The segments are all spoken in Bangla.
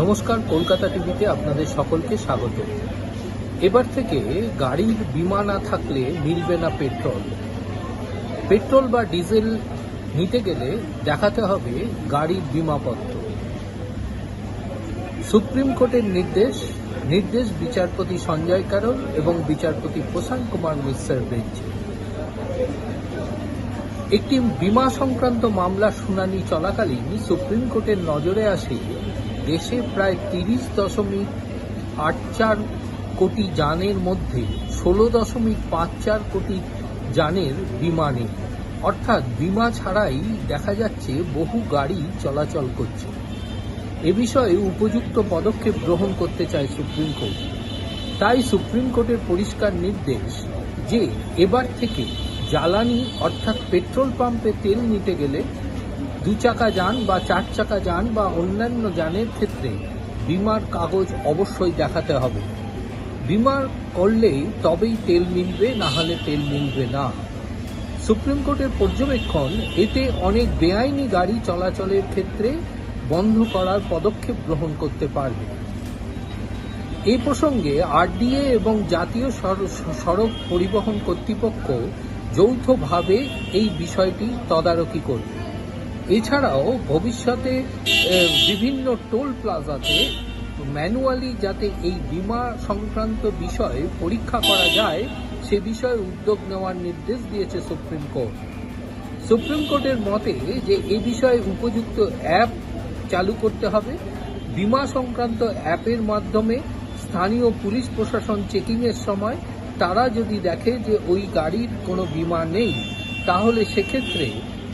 নমস্কার, কলকাতা টিভিতে আপনাদের সকলকে স্বাগত। এবার থেকে গাড়ির বীমা না থাকলে মিলবে না পেট্রোল বা ডিজেল নিতে গেলে দেখাতে হবে গাড়ির বীমাপত্র। সুপ্রিম কোর্টের নির্দেশ বিচারপতি সঞ্জয় কারোল এবং বিচারপতি প্রশান্ত কুমার মিশ্রের বেঞ্চে। একটি বীমা সংক্রান্ত মামলার শুনানি চলাকালীন সুপ্রিম কোর্টের নজরে আসে দেশে প্রায় 30.84 কোটি যানের মধ্যে 16.54 কোটি যানের বীমা নেই, অর্থাৎ বীমা ছাড়াই দেখা যাচ্ছে বহু গাড়ি চলাচল করছে। এ বিষয়ে উপযুক্ত পদক্ষেপ গ্রহণ করতে চায় সুপ্রিম কোর্ট। তাই সুপ্রিম কোর্টের পরিষ্কার নির্দেশ যে এবার থেকে জ্বালানি অর্থাৎ পেট্রোল পাম্পে তেল নিতে গেলে 2 চাকা যান বা 4 চাকা যান বা অন্যান্য যানের ক্ষেত্রে বীমার কাগজ অবশ্যই দেখাতে হবে। বীমা করলে তবেই তেল মিলবে, না হলে তেল মিলবে না। সুপ্রিম কোর্টের পর্যবেক্ষণ, এতে অনেক বেআইনি গাড়ি চলাচলের ক্ষেত্রে বন্ধ করার পদক্ষেপ গ্রহণ করতে পারবে। এই প্রসঙ্গে আরডিএ এবং জাতীয় সড়ক পরিবহন কর্তৃপক্ষ যৌথভাবে এই বিষয়টি তদারকি করবে। এছাড়াও ভবিষ্যতে বিভিন্ন টোল প্লাজাতে ম্যানুয়ালি যাতে এই বীমা সংক্রান্ত বিষয়ে পরীক্ষা করা যায় সে বিষয়ে উদ্যোগ নেওয়ার নির্দেশ দিয়েছে সুপ্রিম কোর্ট। সুপ্রিম কোর্টের মতে যে এই বিষয়ে উপযুক্ত অ্যাপ চালু করতে হবে। বীমা সংক্রান্ত অ্যাপের মাধ্যমে স্থানীয় পুলিশ প্রশাসন চেকিংয়ের সময় তারা যদি দেখে যে ওই গাড়ির কোনো বীমা নেই, তাহলে সেক্ষেত্রে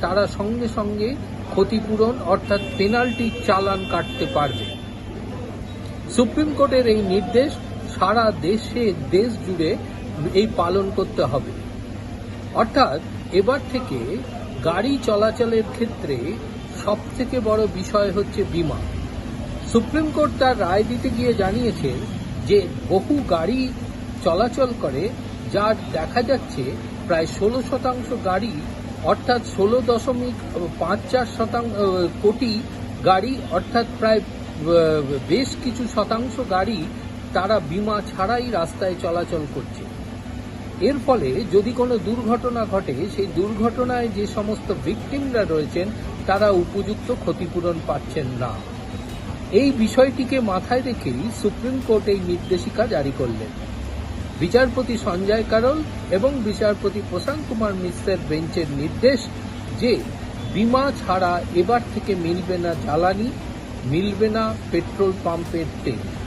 তারা সঙ্গে সঙ্গে ক্ষতিপূরণ অর্থাৎ পেনাল্টি চালান কাটতে পারবে। সুপ্রিম কোর্টের এই নির্দেশ সারা দেশ জুড়ে এই পালন করতে হবে। অর্থাৎ এবার থেকে গাড়ি চলাচলের ক্ষেত্রে সবথেকে বড় বিষয় হচ্ছে বীমা। সুপ্রিম কোর্ট তার রায় দিতে গিয়ে জানিয়েছে যে বহু গাড়ি চলাচল করে, যার দেখা যাচ্ছে প্রায় 16% গাড়ি অর্থাৎ 16.54 কোটি গাড়ি অর্থাৎ প্রায় বেশ কিছু শতাংশ গাড়ি তারা বীমা ছাড়াই রাস্তায় চলাচল করছে। এর ফলে যদি কোনো দুর্ঘটনা ঘটে, সেই দুর্ঘটনায় যে সমস্ত ভিকটিমরা রয়েছেন তারা উপযুক্ত ক্ষতিপূরণ পাচ্ছেন না। এই বিষয়টিকে মাথায় রেখেই সুপ্রিম কোর্ট এই নির্দেশিকা জারি করলেন। বিচারপতি সঞ্জয় কারোল এবং বিচারপতি প্রশান্ত কুমার মিশ্রের বেঞ্চের নির্দেশ যে বীমা ছাড়া এবার থেকে মিলবে না জ্বালানি, মিলবে না পেট্রোল পাম্পের তেল।